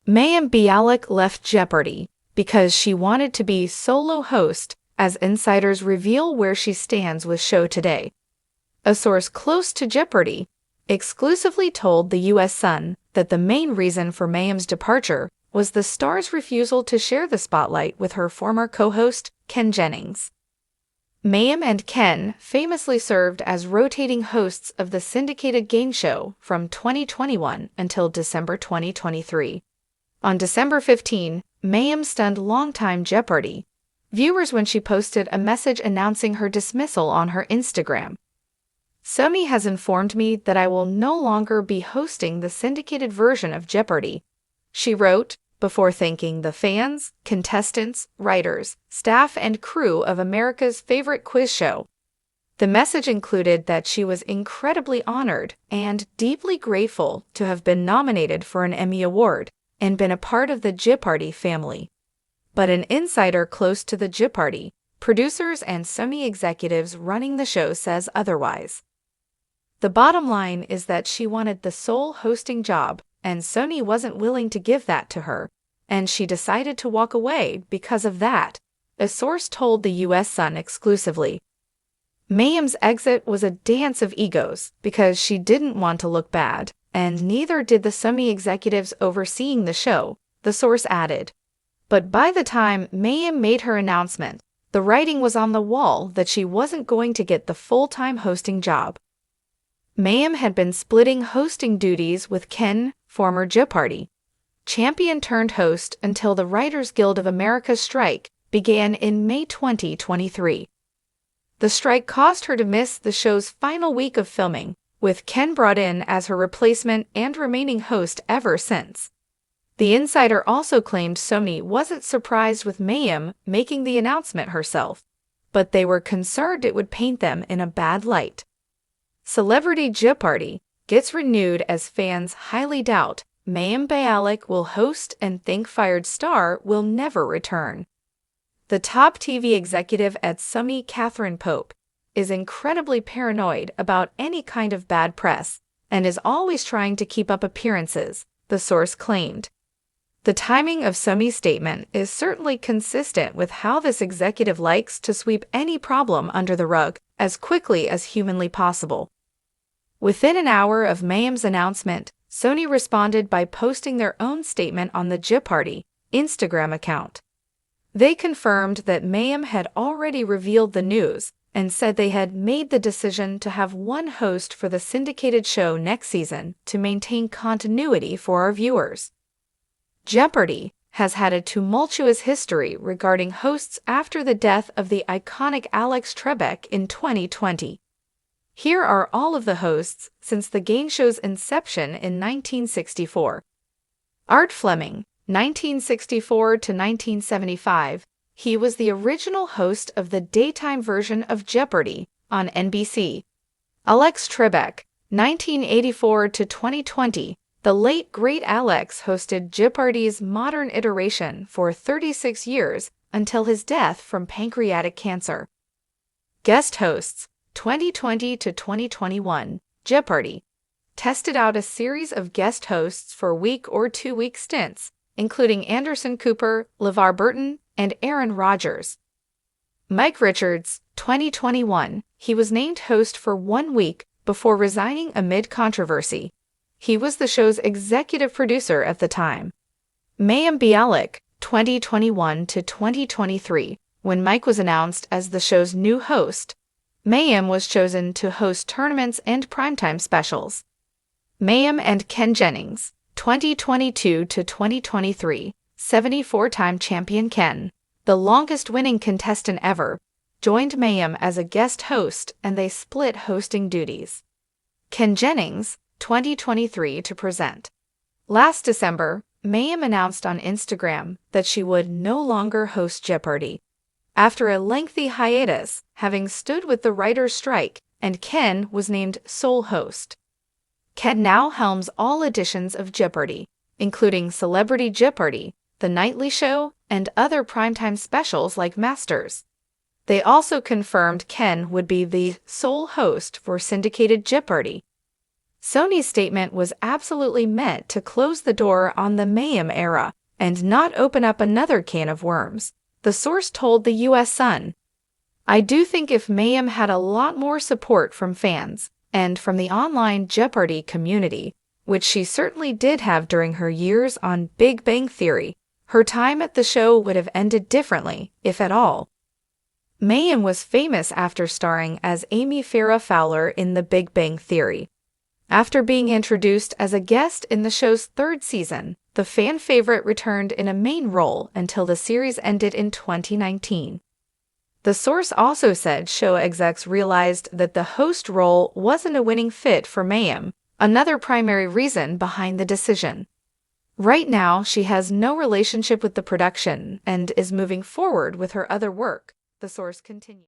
Mayim Bialik left Jeopardy because she wanted to be solo host, as insiders reveal where she stands with show today. A source close to Jeopardy exclusively told the U.S. Sun that the main reason for Mayim's departure was the star's refusal to share the spotlight with her former co-host, Jennings. Mayim and Ken famously served as rotating hosts of the syndicated game show from 2021 until December 2023. On December 15, Mayim stunned longtime Jeopardy viewers when she posted a message announcing her dismissal on her Instagram. "Somi has informed me that I will no longer be hosting the syndicated version of Jeopardy," she wrote, before thanking the fans, contestants, writers, staff, and crew of America's favorite quiz show. The message included that she was incredibly honored and deeply grateful to have been nominated for an Emmy Award and been a part of the Jeopardy family. But an insider close to the Jeopardy producers and Somi executives running the show says otherwise. The bottom line is that she wanted the sole hosting job, and Somi wasn't willing to give that to her, and she decided to walk away because of that, a source told the U.S. Sun exclusively. Mayim's exit was a dance of egos because she didn't want to look bad, and neither did the Somi executives overseeing the show, the source added. But by the time Mayim made her announcement, the writing was on the wall that she wasn't going to get the full-time hosting job. Mayim had been splitting hosting duties with Ken, former Jeopardy champion turned host, until the Writers Guild of America strike began in May 2023. The strike caused her to miss the show's final week of filming, with Ken brought in as her replacement and remaining host ever since. The insider also claimed Somi wasn't surprised with Mayim making the announcement herself, but they were concerned it would paint them in a bad light. Celebrity Jeopardy gets renewed as fans highly doubt Mayim Bialik will host and think fired star will never return. The top TV executive at Somi, Catherine Pope, is incredibly paranoid about any kind of bad press and is always trying to keep up appearances, the source claimed. The timing of Somi's statement is certainly consistent with how this executive likes to sweep any problem under the rug as quickly as humanly possible. Within an hour of Mayim's announcement, Sony responded by posting their own statement on the Jeopardy Instagram account. They confirmed that Mayim had already revealed the news and said they had made the decision to have one host for the syndicated show next season to maintain continuity for our viewers. Jeopardy has had a tumultuous history regarding hosts after the death of the iconic Alex Trebek in 2020. Here are all of the hosts since the game show's inception in 1964. Art Fleming, 1964 to 1975. He was the original host of the daytime version of Jeopardy on NBC. Alex Trebek, 1984 to 2020. The late great Alex hosted Jeopardy's modern iteration for 36 years until his death from pancreatic cancer. Guest hosts, 2020 to 2021, Jeopardy tested out a series of guest hosts for week or 2-week stints, including Anderson Cooper, LeVar Burton, and Aaron Rodgers. Mike Richards, 2021, he was named host for 1 week before resigning amid controversy. He was the show's executive producer at the time. Mayim Bialik, 2021 to 2023, when Mike was announced as the show's new host, Mayim was chosen to host tournaments and primetime specials. Mayim and Ken Jennings, 2022 to 2023, 74-time champion Ken, the longest-winning contestant ever, joined Mayim as a guest host and they split hosting duties. Ken Jennings, 2023 to present. Last December, Mayim announced on Instagram that she would no longer host Jeopardy. After a lengthy hiatus, having stood with the writers' strike, and Ken was named sole host. Ken now helms all editions of Jeopardy, including Celebrity Jeopardy, The Nightly Show, and other primetime specials like Masters. They also confirmed Ken would be the sole host for syndicated Jeopardy. Sony's statement was absolutely meant to close the door on the Mayim era and not open up another can of worms, the source told the U.S. Sun. I do think if Mayim had a lot more support from fans and from the online Jeopardy community, which she certainly did have during her years on Big Bang Theory, her time at the show would have ended differently, if at all. Mayim was famous after starring as Amy Farrah Fowler in The Big Bang Theory. After being introduced as a guest in the show's third season, the fan favorite returned in a main role until the series ended in 2019. The source also said show execs realized that the host role wasn't a winning fit for Mayim, another primary reason behind the decision. Right now, she has no relationship with the production and is moving forward with her other work, the source continued.